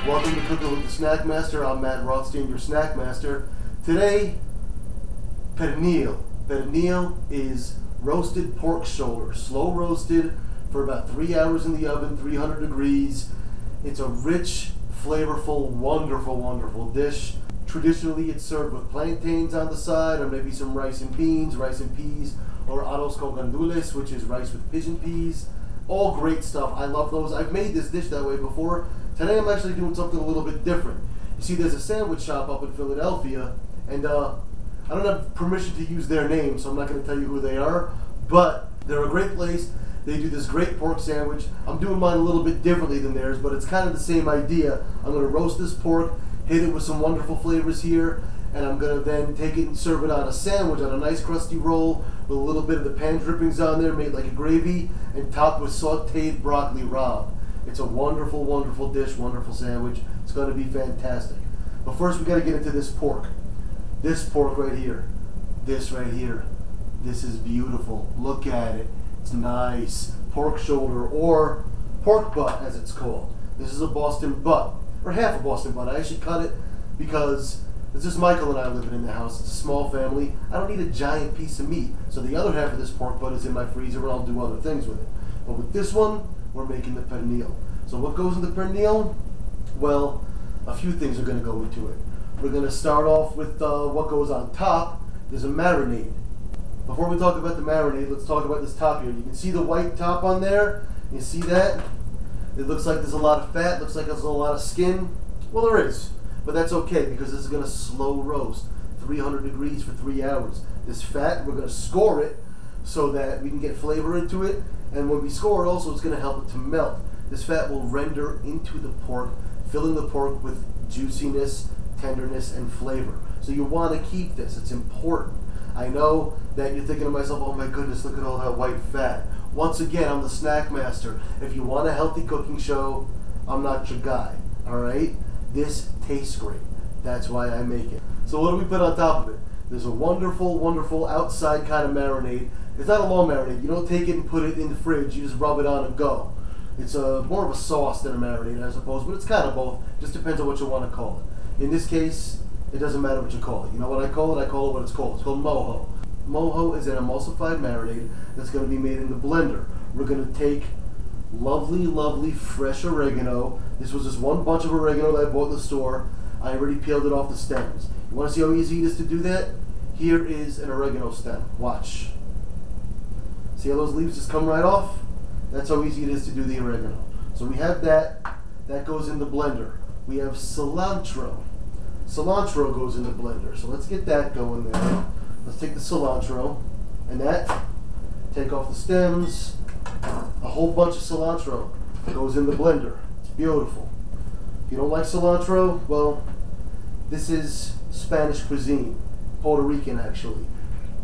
Welcome to Cooking with the Snack Master. I'm Matt Rothstein, your Snack Master. Today, Pernil. Pernil is roasted pork shoulder, slow roasted for about 3 hours in the oven, 300 degrees. It's a rich, flavorful, wonderful dish. Traditionally, it's served with plantains on the side, or maybe some rice and beans, rice and peas, or arroz con gandules, which is rice with pigeon peas. All great stuff. I love those. I've made this dish that way before. Today I'm actually doing something a little bit different. You see, there's a sandwich shop up in Philadelphia, and I don't have permission to use their name, so I'm not going to tell you who they are, but they're a great place. They do this great pork sandwich. I'm doing mine a little bit differently than theirs, but it's kind of the same idea. I'm going to roast this pork, hit it with some wonderful flavors here, and I'm going to then take it and serve it on a sandwich, on a nice crusty roll, with a little bit of the pan drippings on there, made like a gravy, and topped with sauteed broccoli rabe. It's a wonderful dish, wonderful sandwich. It's going to be fantastic. But first we got to get into this pork. This pork right here. This right here. This is beautiful. Look at it. It's nice. Pork shoulder, or pork butt as it's called. This is a Boston butt, or half a Boston butt. I actually cut it because it's just Michael and I living in the house. It's a small family. I don't need a giant piece of meat. So the other half of this pork butt is in my freezer, and I'll do other things with it. But with this one, we're making the pernil. So what goes into pernil? Well, a few things are going to go into it. We're going to start off with what goes on top. There's a marinade. Before we talk about the marinade, let's talk about this top here. You can see the white top on there. You see that? It looks like there's a lot of fat. Looks like there's a lot of skin. Well, there is. But that's okay, because this is going to slow roast. 300 degrees for 3 hours. This fat, we're going to score it so that we can get flavor into it. And when we score it also, it's going to help it to melt. This fat will render into the pork, filling the pork with juiciness, tenderness, and flavor. So you want to keep this. It's important. I know that you're thinking to myself, oh my goodness, look at all that white fat. Once again, I'm the Snack Master. If you want a healthy cooking show, I'm not your guy. Alright? This tastes great. That's why I make it. So what do we put on top of it? There's a wonderful outside kind of marinade. It's not a long marinade. You don't take it and put it in the fridge. You just rub it on and go. It's more of a sauce than a marinade, I suppose, but it's kind of both. Just depends on what you want to call it. In this case, it doesn't matter what you call it. You know what I call it? I call it what it's called. It's called mojo. Mojo is an emulsified marinade that's going to be made in the blender. We're going to take lovely fresh oregano. This was just one bunch of oregano that I bought in the store. I already peeled it off the stems. You want to see how easy it is to do that? Here is an oregano stem. Watch. See how those leaves just come right off? That's how easy it is to do the oregano. So we have that. That goes in the blender. We have cilantro. Cilantro goes in the blender. So let's get that going there. Let's take the cilantro and that. Take off the stems. A whole bunch of cilantro goes in the blender. It's beautiful. If you don't like cilantro, well, this is Spanish cuisine. Puerto Rican, actually.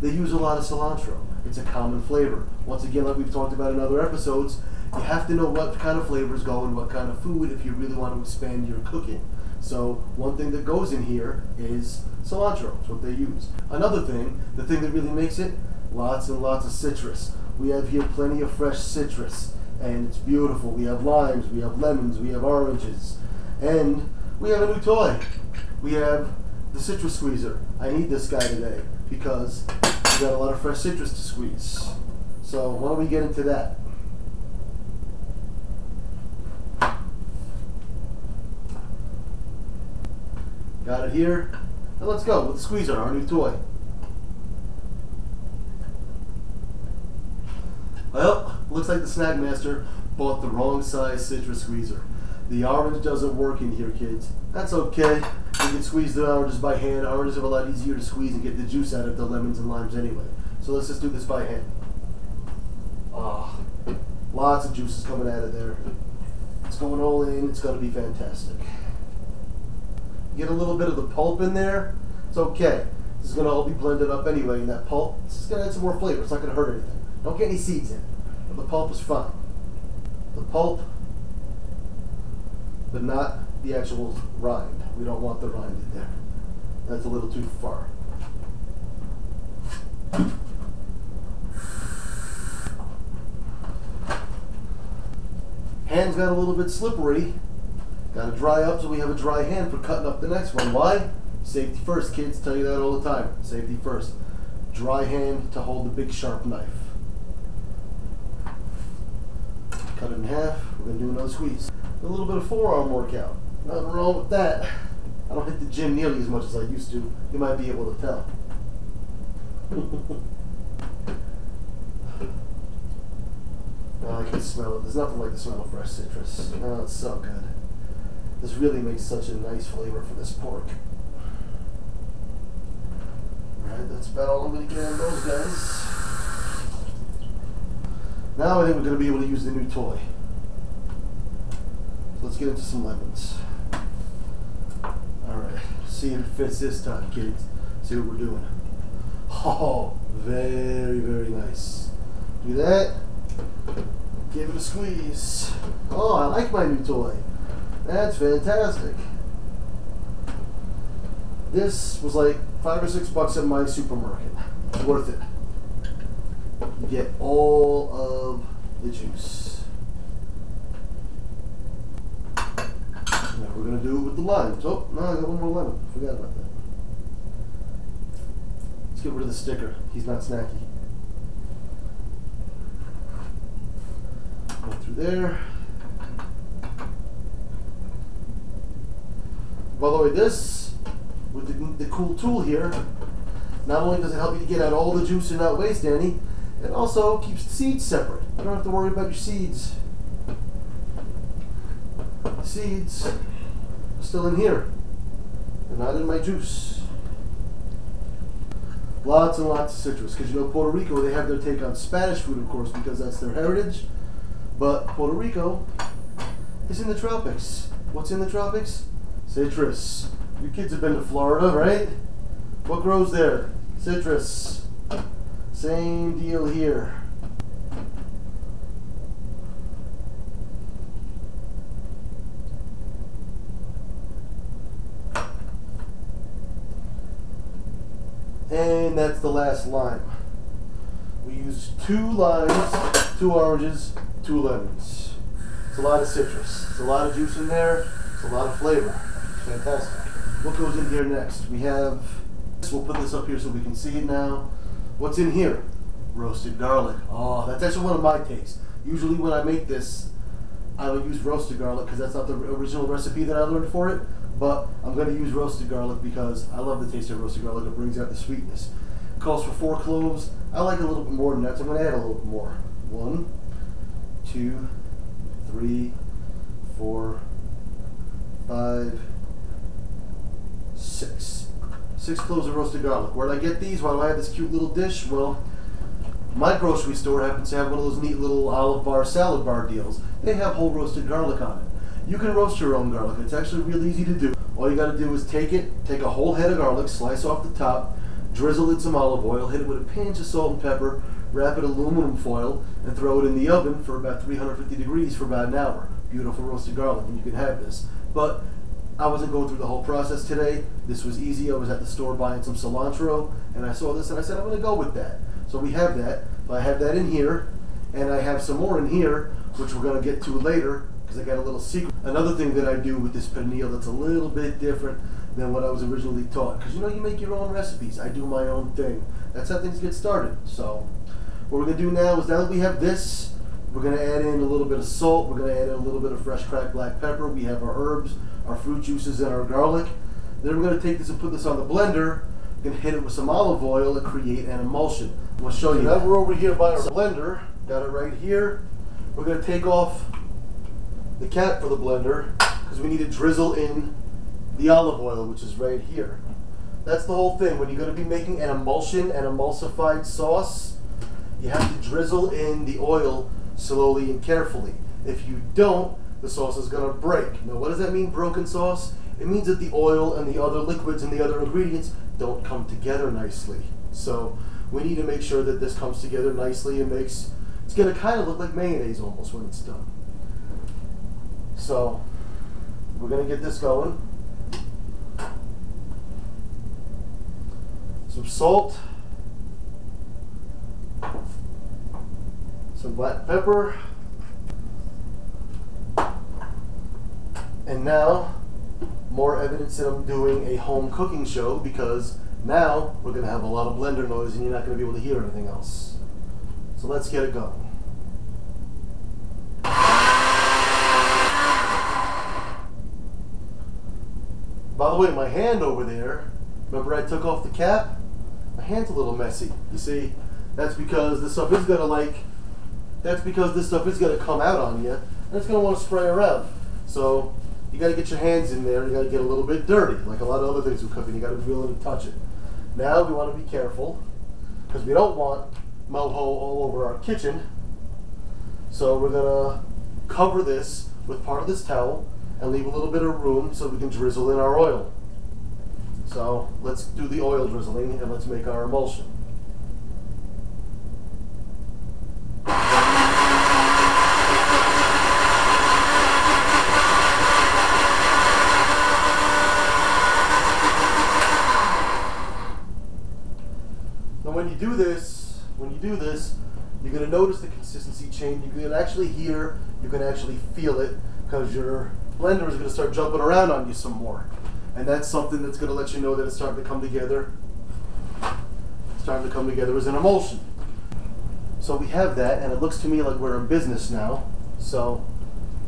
They use a lot of cilantro. It's a common flavor. Once again, like we've talked about in other episodes, you have to know what kind of flavors go in what kind of food if you really want to expand your cooking. So one thing that goes in here is cilantro. It's what they use. Another thing, the thing that really makes it, lots and lots of citrus. We have here plenty of fresh citrus, and it's beautiful. We have limes, we have lemons, we have oranges, and we have a new toy. We have the citrus squeezer. I need this guy today because we got a lot of fresh citrus to squeeze. So why don't we get into that? Got it here. And let's go with the squeezer, our new toy. Well, looks like the Snack Master bought the wrong size citrus squeezer. The orange doesn't work in here, kids. That's okay. You can squeeze the oranges by hand. Oranges are a lot easier to squeeze and get the juice out of the lemons and limes anyway. So let's just do this by hand. Ah, lots of juices coming out of there. It's going all in. It's going to be fantastic. Get a little bit of the pulp in there. It's okay. This is going to all be blended up anyway, and that pulp, it's just going to add some more flavor. It's not going to hurt anything. Don't get any seeds in. But the pulp is fine. The pulp, but not the actual rind. We don't want the rind in there. That's a little too far. Hands got a little bit slippery Got to dry up so we have a dry hand for cutting up the next one. Why? Safety first, kids. Tell you that all the time. Safety first. Dry hand to hold the big sharp knife. Cut it in half. We're going to do another squeeze. A little bit of forearm workout. Nothing wrong with that. I don't hit the gym nearly as much as I used to. You might be able to tell. Oh, I can smell it. There's nothing like the smell of fresh citrus. Oh, it's so good. This really makes such a nice flavor for this pork. Alright, that's about all I'm going to get on those guys. Now I think we're going to be able to use the new toy. So let's get into some lemons. Alright, see if it fits this time, kids. See what we're doing. Oh, very, very nice. Do that. Give it a squeeze. Oh, I like my new toy. That's fantastic. This was like $5 or $6 at my supermarket. Worth it. You get all of the juice. Now we're going to do it with the limes. Oh, no, I got one more lemon. Forgot about that. Let's get rid of the sticker. He's not snacky. Go through there. By the way, this, with the cool tool here, not only does it help you to get out all the juice and not waste any, it also keeps the seeds separate. You don't have to worry about your seeds. The seeds are still in here. They're not in my juice. Lots and lots of citrus, because you know Puerto Rico, they have their take on Spanish food, of course, because that's their heritage. But Puerto Rico is in the tropics. What's in the tropics? Citrus. You kids have been to Florida, right? What grows there? Citrus. Same deal here. And that's the last lime. We used 2 limes, 2 oranges, 2 lemons. It's a lot of citrus. It's a lot of juice in there. It's a lot of flavor. Fantastic. What goes in here next? We have, we'll put this up here so we can see it now. What's in here? Roasted garlic. Oh, that's actually one of my tastes. Usually when I make this, I would use roasted garlic because that's not the original recipe that I learned for it. But I'm going to use roasted garlic because I love the taste of roasted garlic. It brings out the sweetness. It calls for 4 cloves. I like a little bit more than that, so I'm going to add a little bit more. 1, 2, 3, 4, 5, 6. 6 cloves of roasted garlic. Where did I get these? Why do I have this cute little dish? Well, my grocery store happens to have one of those neat little olive bar, salad bar deals. They have whole roasted garlic on it. You can roast your own garlic. It's actually real easy to do. All you got to do is take a whole head of garlic, slice off the top, drizzle in some olive oil, hit it with a pinch of salt and pepper, wrap it in aluminum foil, and throw it in the oven for about 350 degrees for about an hour. Beautiful roasted garlic, and you can have this. But I wasn't going through the whole process today. This was easy. I was at the store buying some cilantro, and I saw this, and I said, I'm going to go with that. So we have that. I have that in here, and I have some more in here, which we're going to get to later, because I got a little secret. Another thing that I do with this pernil that's a little bit different than what I was originally taught, because you know you make your own recipes. I do my own thing. That's how things get started. So what we're going to do now is, now that we have this, we're going to add in a little bit of salt. We're going to add in a little bit of fresh cracked black pepper. We have our herbs, our fruit juices, and our garlic. Then we're going to take this and put this on the blender. We're going to hit it with some olive oil and create an emulsion. We'll show you that. Now we're over here by our blender. Got it right here. We're going to take off the cap for the blender because we need to drizzle in the olive oil, which is right here. That's the whole thing. When you're going to be making an emulsion, an emulsified sauce, you have to drizzle in the oil slowly and carefully. If you don't, the sauce is going to break. Now, what does that mean, broken sauce? It means that the oil and the other liquids and the other ingredients don't come together nicely. So we need to make sure that this comes together nicely and it's going to kind of look like mayonnaise almost when it's done. So we're going to get this going. Some salt, some black pepper, And now, more evidence that I'm doing a home cooking show, because now we're going to have a lot of blender noise and you're not going to be able to hear anything else. So let's get it going. By the way, my hand over there, remember I took off the cap? My hand's a little messy. You see, that's because this stuff is gonna come out on you, and it's gonna want to spray around. So you gotta get your hands in there, you gotta get a little bit dirty, like a lot of other things with cooking, you gotta be willing to touch it. Now we wanna be careful, because we don't want moho all over our kitchen. So we're gonna cover this with part of this towel and leave a little bit of room so we can drizzle in our oil. So let's do the oil drizzling and let's make our emulsion. Now when you do this, you're going to notice the consistency change. You can actually hear, you can actually feel it, because your blender is going to start jumping around on you some more. And that's something that's going to let you know that it's starting to come together. It's starting to come together as an emulsion. So we have that, and it looks to me like we're in business now. So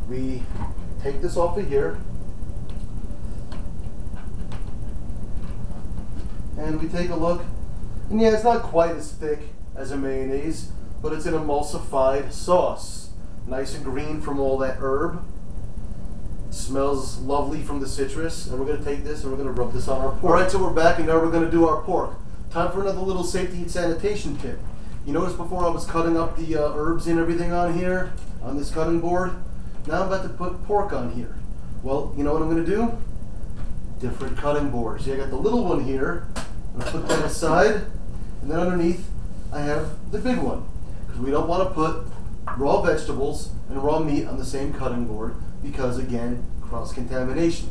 we take this off of here, and we take a look. And yeah, it's not quite as thick as a mayonnaise, but it's an emulsified sauce. Nice and green from all that herb. Smells lovely from the citrus, and we're going to take this and we're going to rub this on our pork. Alright, so we're back, and now we're going to do our pork. Time for another little safety and sanitation tip. You notice before I was cutting up the herbs and everything on here, on this cutting board? Now I'm about to put pork on here. Well, you know what I'm going to do? Different cutting boards. See, I got the little one here. I'm going to put that aside, and then underneath I have the big one. Because we don't want to put raw vegetables and raw meat on the same cutting board, because again, cross-contamination.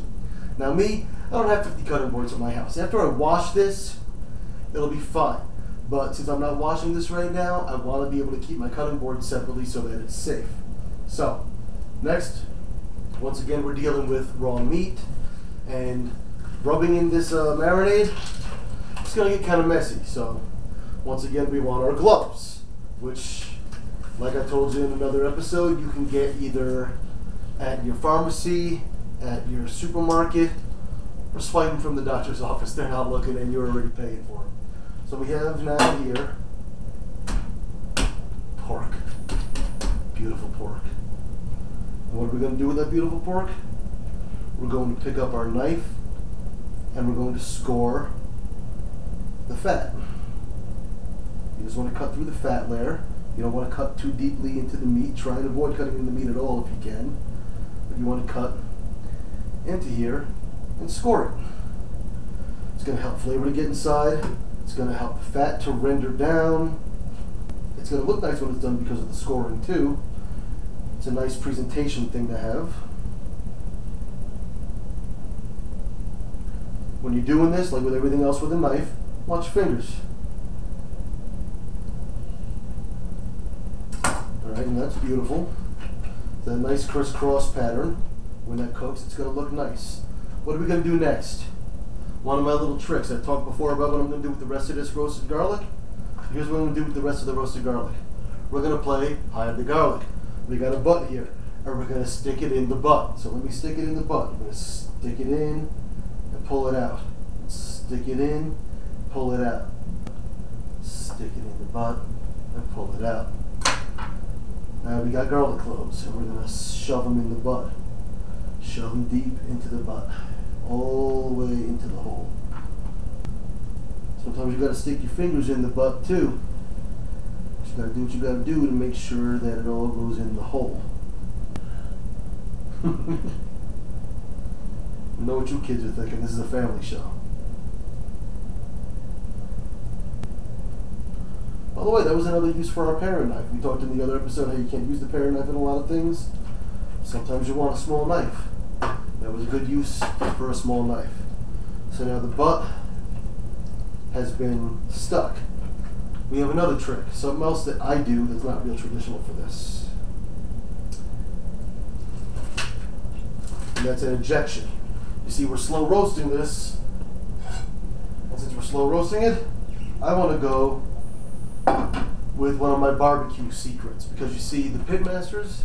Now me, I don't have 50 cutting boards at my house. After I wash this, it'll be fine. But since I'm not washing this right now, I want to be able to keep my cutting board separately so that it's safe. So, next, once again, we're dealing with raw meat, and rubbing in this marinade, it's going to get kind of messy. So, once again, we want our gloves, which, like I told you in another episode, you can get either at your pharmacy, at your supermarket, or swipe them from the doctor's office. They're not looking and you're already paying for them. So we have now here pork. Beautiful pork. And what are we going to do with that beautiful pork? We're going to pick up our knife and we're going to score the fat. You just want to cut through the fat layer. You don't want to cut too deeply into the meat. Try and avoid cutting in the meat at all if you can. But you want to cut into here and score it. It's going to help flavor to get inside. It's going to help the fat to render down. It's going to look nice when it's done because of the scoring too. It's a nice presentation thing to have. When you're doing this, like with everything else with a knife, watch your fingers. Alright, and that's beautiful. It's a nice crisscross pattern. When that cooks, it's going to look nice. What are we going to do next? One of my little tricks. I talked before about what I'm going to do with the rest of this roasted garlic. Here's what I'm going to do with the rest of the roasted garlic. We're going to play hide the garlic. We got a butt here, and we're going to stick it in the butt. So let me stick it in the butt. I'm going to stick it in and pull it out. Stick it in, pull it out. Stick it in the butt and pull it out. Now we got garlic cloves, and we're going to shove them in the butt. Shove them deep into the butt, all the way into the hole. Sometimes you got to stick your fingers in the butt too. You got to do what you got to do to make sure that it all goes in the hole. I know what you kids are thinking. This is a family show. By the way, that was another use for our paring knife. We talked in the other episode how you can't use the paring knife in a lot of things. Sometimes you want a small knife. That was a good use for a small knife. So now the butt has been stuck. We have another trick, something else that I do that's not real traditional for this. that's an injection. You see, we're slow roasting this, and since we're slow roasting it, I want to go with one of my barbecue secrets, because you see, the pitmasters,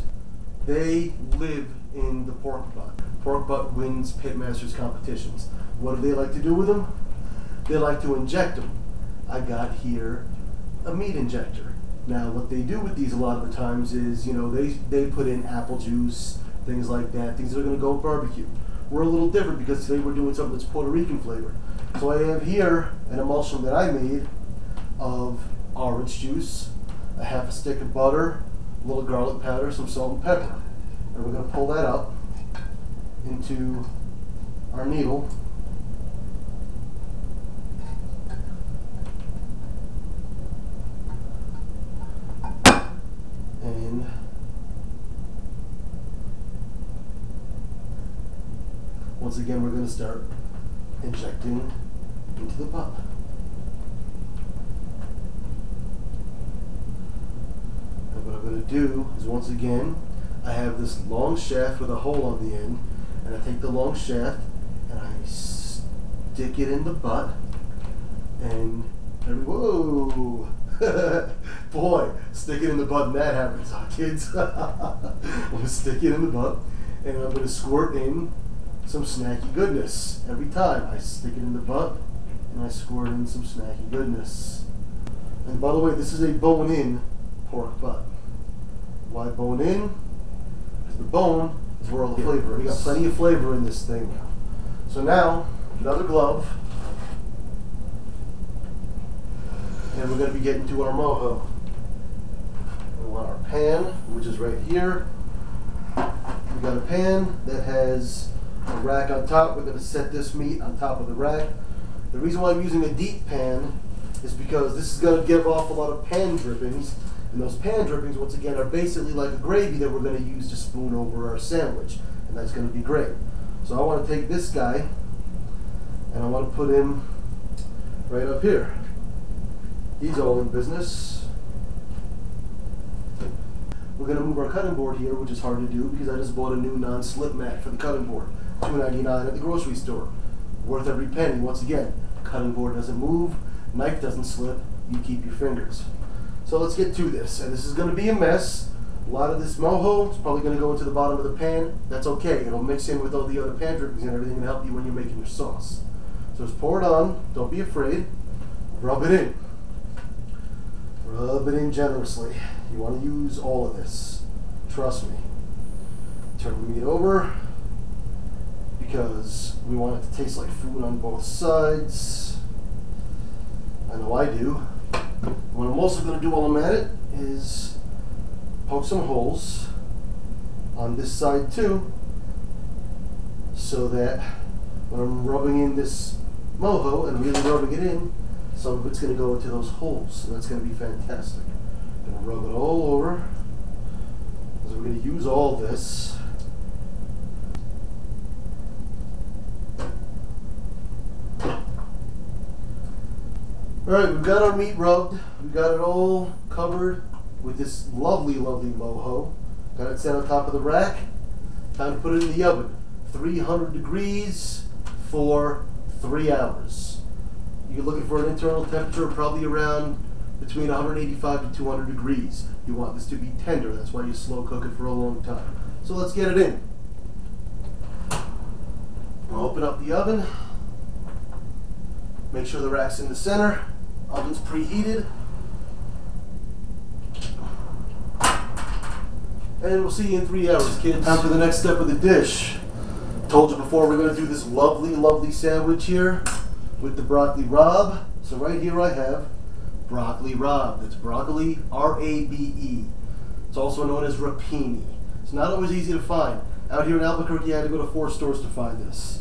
they live in the pork butt. Pork butt wins pitmasters competitions. What do they like to do with them? They like to inject them. I got here a meat injector. Now, what they do with these a lot of the times is, you know, they put in apple juice, things like that, things that are going to go with barbecue. We're a little different because today we're doing something that's Puerto Rican flavored. So I have here an emulsion that I made of orange juice, a half a stick of butter, a little garlic powder, some salt and pepper. And we're going to pull that up into our needle. And once again, we're going to start injecting into the butt. And what I'm going to do is, once again, I have this long shaft with a hole on the end, and I take the long shaft and I stick it in the butt, and whoa! Boy, stick it in the butt and that happens, huh, kids? I'm going to stick it in the butt, and I'm going to squirt in some snacky goodness. Every time I stick it in the butt, and I squirt in some snacky goodness. And by the way, this is a bone-in pork butt. Why bone-in? Because the bone is where all the flavor is. We got plenty of flavor in this thing now. So now, another glove. And we're going to be getting to our mojo. We want our pan, which is right here. We got a pan that has a rack on top. We're going to set this meat on top of the rack. The reason why I'm using a deep pan is because this is going to give off a lot of pan drippings. And those pan drippings, once again, are basically like a gravy that we're going to use to spoon over our sandwich. And that's going to be great. So I want to take this guy and I want to put him right up here. He's all in business. We're going to move our cutting board here, which is hard to do because I just bought a new non-slip mat for the cutting board. $2.99 at the grocery store. Worth every penny. Once again, cutting board doesn't move, knife doesn't slip, you keep your fingers. So let's get to this. And this is going to be a mess. A lot of this mojo is probably going to go into the bottom of the pan. That's okay. It'll mix in with all the other pan drippings and everything and help you when you're making your sauce. So just pour it on. Don't be afraid. Rub it in. Rub it in generously. You want to use all of this. Trust me. Turn the meat over because we want it to taste like food on both sides. I know I do. What I'm also going to do while I'm at it is poke some holes on this side too, so that when I'm rubbing in this mojo and really rubbing it in, some of it's going to go into those holes, and that's going to be fantastic. I'm going to rub it all over, because we're going to use all this. Alright, we've got our meat rubbed, we've got it all covered with this lovely, lovely mojo. Got it set on top of the rack. Time to put it in the oven. 300 degrees for 3 hours. You're looking for an internal temperature of probably around between 185 to 200 degrees. You want this to be tender, that's why you slow cook it for a long time. So let's get it in. We'll open up the oven. Make sure the rack's in the center. Oven's preheated. And we'll see you in 3 hours, kids. Time for the next step of the dish. Told you before we're going to do this lovely, lovely sandwich here with the broccoli rabe. So right here I have broccoli rabe. That's broccoli, R-A-B-E. It's also known as rapini. It's not always easy to find. Out here in Albuquerque, I had to go to 4 stores to find this.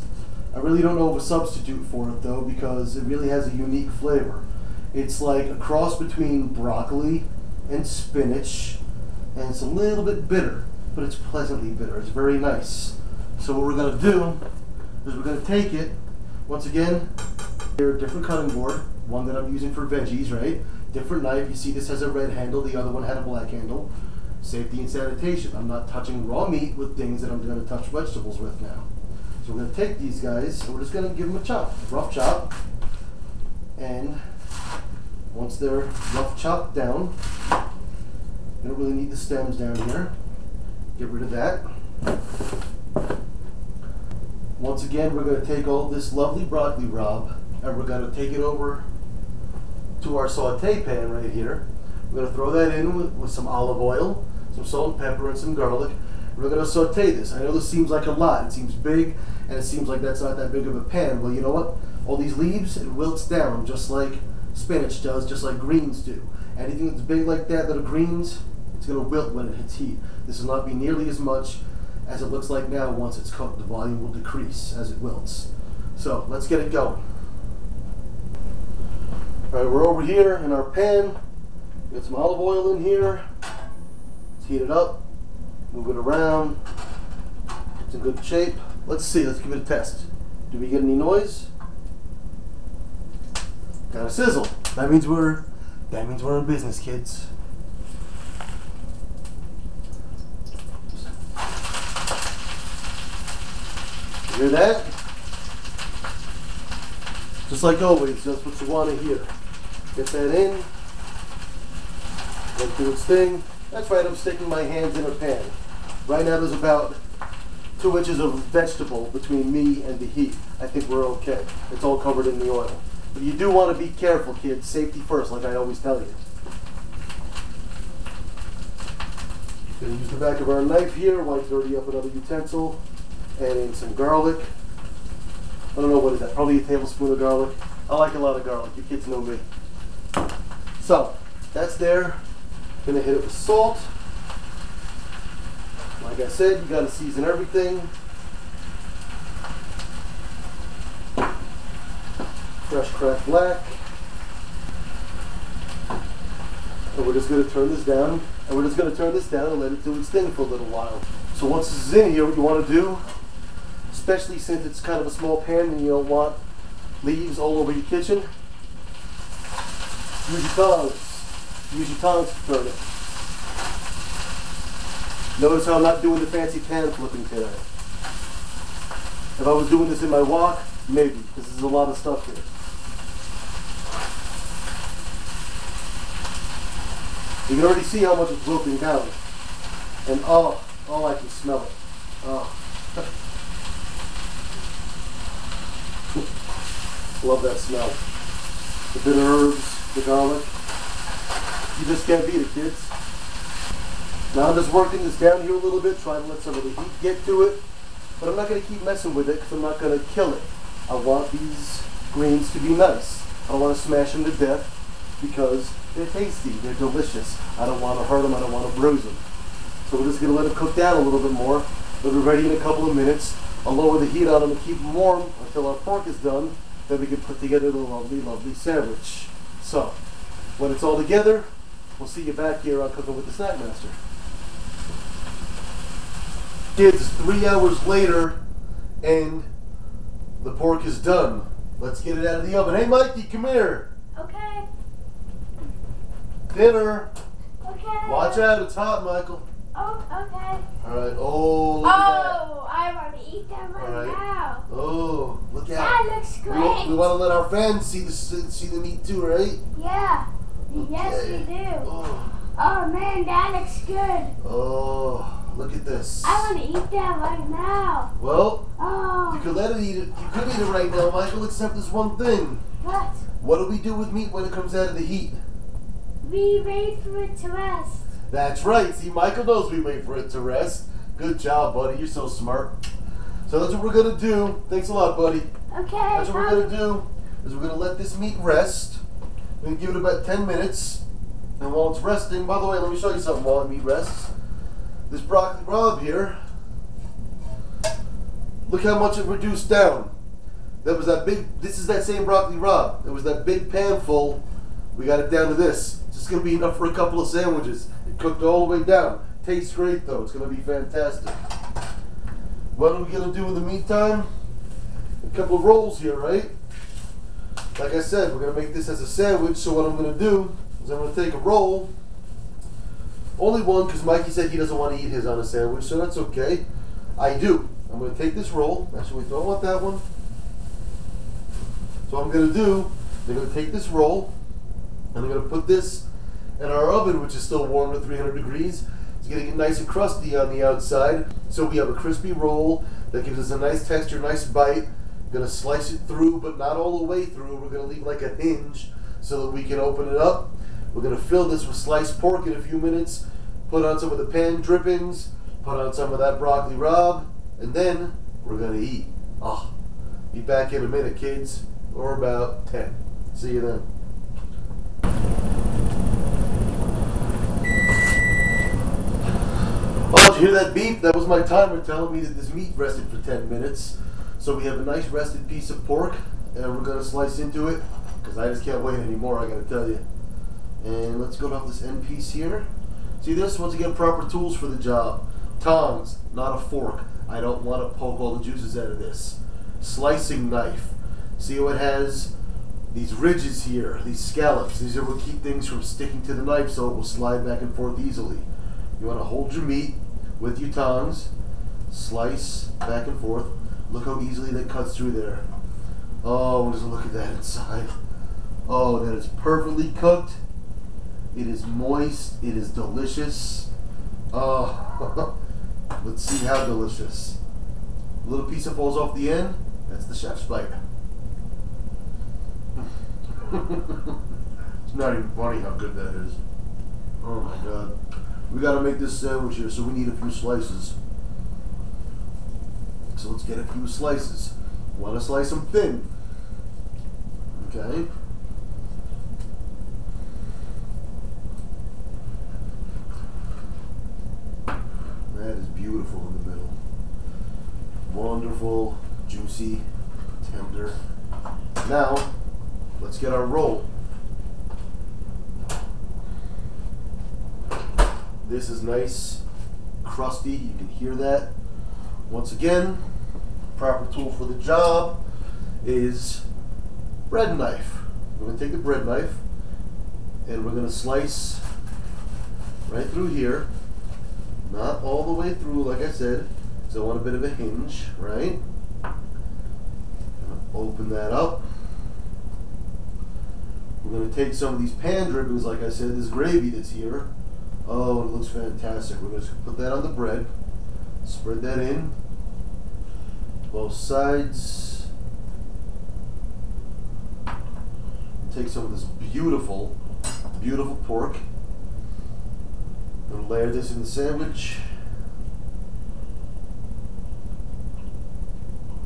I really don't know of a substitute for it though, because it really has a unique flavor. It's like a cross between broccoli and spinach, and it's a little bit bitter, but it's pleasantly bitter. It's very nice. So what we're going to do is we're going to take it, once again, here, a different cutting board, one that I'm using for veggies, right? Different knife. You see this has a red handle, the other one had a black handle. Safety and sanitation. I'm not touching raw meat with things that I'm going to touch vegetables with now. So we're going to take these guys and we're just going to give them a chop, a rough chop. And once they're rough chopped down, you don't really need the stems down here. Get rid of that. Once again, we're going to take all this lovely broccoli rabe and we're going to take it over to our saute pan right here. We're going to throw that in with some olive oil, some salt and pepper, and some garlic. We're going to saute this. I know this seems like a lot. It seems big, and it seems like that's not that big of a pan. Well, you know what? All these leaves, it wilts down just like spinach does, just like greens do. Anything that's big like that, that are greens, it's going to wilt when it hits heat. This will not be nearly as much as it looks like now. Once it's cooked, the volume will decrease as it wilts. So let's get it going. All right, we're over here in our pan. Get some olive oil in here. Let's heat it up. Move it around. It's in good shape. Let's see. Let's give it a test. Do we get any noise? Got a sizzle. That means we're in business, kids. You hear that? Just like always, that's what you want to hear. Get that in. Let it do its thing. That's right, I'm sticking my hands in a pan. Right now there's about 2 inches of vegetable between me and the heat. I think we're okay. It's all covered in the oil. But you do want to be careful, kids. Safety first, like I always tell you. Gonna use the back of our knife here, wipe dirty up another utensil, add in some garlic. I don't know, what is that? Probably a tablespoon of garlic. I like a lot of garlic. You kids know me. So, that's there. Gonna hit it with salt. Like I said, you gotta season everything. Fresh cracked black. And we're just gonna turn this down. And we're just gonna turn this down and let it do its thing for a little while. So once this is in here, what you wanna do, especially since it's kind of a small pan and you don't want leaves all over your kitchen, use your tongs. Use your tongs to turn it. Notice how I'm not doing the fancy pan flipping today. If I was doing this in my wok, maybe, because there's a lot of stuff here. You can already see how much it's wilting down. And oh, I can smell it. Oh. Love that smell. The bitter herbs, the garlic. You just can't beat it, kids. Now I'm just working this down here a little bit, trying to let some of the heat get to it. But I'm not going to keep messing with it because I'm not going to kill it. I want these greens to be nice. I don't want to smash them to death because they're tasty, they're delicious. I don't want to hurt them, I don't want to bruise them. So we're just going to let them cook down a little bit more. They'll be ready in a couple of minutes. I'll lower the heat on them and keep them warm until our pork is done. Then we can put together the lovely, lovely sandwich. So, when it's all together, we'll see you back here on Cooking with the Snack Master. Kids, 3 hours later, and the pork is done. Let's get it out of the oven. Hey, Mikey, come here. Okay. Dinner. Okay. Watch out, it's hot, Michael. Oh, okay. All right. Oh, look at that. Oh, I want to eat that right now. Oh, look out. That looks great. We want to let our fans see the meat too, right? Yeah. Yes, Okay. we do. Oh. Oh, man, that looks good. Oh, look at this. I want to eat that right now. Well, Oh. you could let it eat it. You could eat it right now, Michael, except there's one thing. What? What do we do with meat when it comes out of the heat? We wait for it to rest. That's right. See, Michael knows we wait for it to rest. Good job, buddy. You're so smart. So that's what we're going to do. Thanks a lot, buddy. Okay. That's what we're going to do, is we're going to let this meat rest. We're going to give it about 10 minutes. And while it's resting, by the way, let me show you something while the meat rests. This broccoli rabe here, look how much it reduced down. That was that big, this is that same broccoli rabe. There was that big pan full. We got it down to this. It's just going to be enough for a couple of sandwiches. It cooked all the way down. Tastes great though. It's going to be fantastic. What are we going to do in the meantime? A couple of rolls here, right? Like I said, we're going to make this as a sandwich. So what I'm going to do is I'm going to take a roll. Only one, because Mikey said he doesn't want to eat his on a sandwich, so that's okay. I do. I'm going to take this roll. Actually, we don't want that one. So what I'm going to do, I'm going to take this roll, and I'm going to put this in our oven, which is still warm to 300 degrees. It's going to get nice and crusty on the outside. So we have a crispy roll that gives us a nice texture, nice bite. Going to slice it through, but not all the way through. We're going to leave like a hinge so that we can open it up. We're going to fill this with sliced pork in a few minutes, put on some of the pan drippings, put on some of that broccoli rabe, and then we're going to eat. Oh, be back in a minute, kids, or about 10. See you then. Oh, did you hear that beep? That was my timer telling me that this meat rested for 10 minutes. So we have a nice rested piece of pork, and we're going to slice into it, because I just can't wait anymore, I got to tell you. And let's go off this end piece here. See this? Once again, proper tools for the job. Tongs, not a fork. I don't want to poke all the juices out of this. Slicing knife. See how it has these ridges here, these scallops. These are what keep things from sticking to the knife so it will slide back and forth easily. You want to hold your meat with your tongs, slice back and forth. Look how easily that cuts through there. Oh, just look at that inside. Oh, that is perfectly cooked. It is moist. It is delicious. Oh, let's see how delicious. A little piece that falls off the end, that's the chef's bite. It's not even funny how good that is. Oh my God. We gotta make this sandwich here, so we need a few slices. So let's get a few slices. Want to slice them thin. Okay. That is beautiful in the middle. Wonderful, juicy, tender. Now, let's get our roll. This is nice, crusty, you can hear that. Once again, proper tool for the job is bread knife. We're going to take the bread knife and we're going to slice right through here. Not all the way through, like I said, because I want a bit of a hinge, right? Open that up. We're going to take some of these pan drippings, like I said, this gravy that's here. Oh, it looks fantastic. We're going to put that on the bread. Spread that in. Both sides. Take some of this beautiful, beautiful pork. And layer this in the sandwich.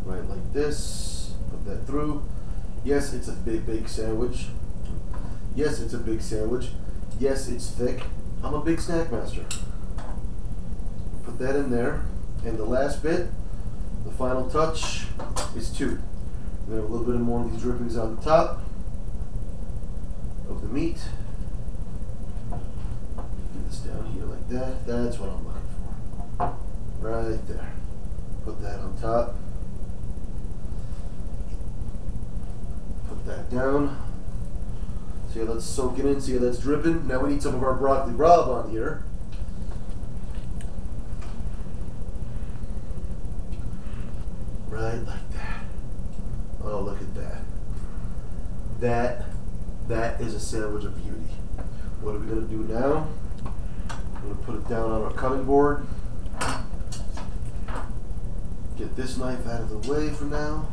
Right like this. Put that through. Yes, it's a big, big sandwich. Yes, it's a big sandwich. Yes, it's thick. I'm a big snack master. Put that in there. And the last bit, the final touch, is 2. We have a little bit more of these drippings on the top of the meat. Get this down here like that. That's what I'm looking for. Right there. Put that on top. Put that down. See how that's soaking in? See how that's dripping? Now we need some of our broccoli rabe on here. Right like that. Oh, look at that. That is a sandwich of beauty. What are we going to do now? We're going to put it down on our cutting board. Get this knife out of the way for now.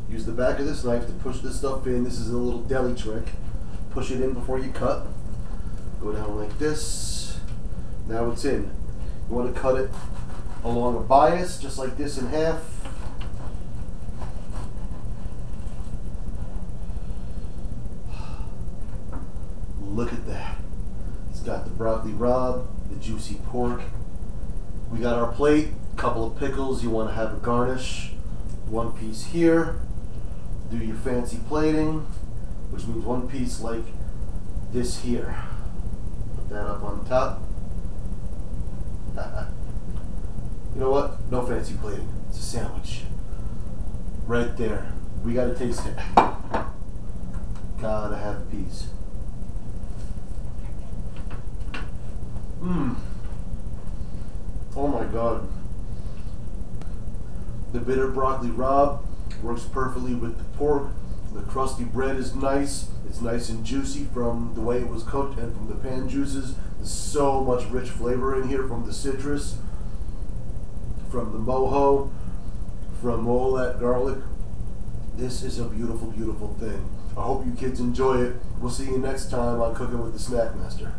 Use the back of this knife to push this stuff in. This is a little deli trick. Push it in before you cut. Go down like this. Now it's in. You want to cut it along a bias, just like this in half. Look at that. It's got the broccoli rabe, the juicy pork. We got our plate, couple of pickles. You want to have a garnish. One piece here. Do your fancy plating, which means one piece like this here. Put that up on top. You know what? No fancy plating. It's a sandwich. Right there. We gotta taste it. Gotta have a piece. Mmm. Oh my god. The bitter broccoli rabe works perfectly with the pork. The crusty bread is nice. It's nice and juicy from the way it was cooked and from the pan juices. There's so much rich flavor in here from the citrus, from the mojo, from all that garlic. This is a beautiful, beautiful thing. I hope you kids enjoy it. We'll see you next time on Cooking with the Snack Master.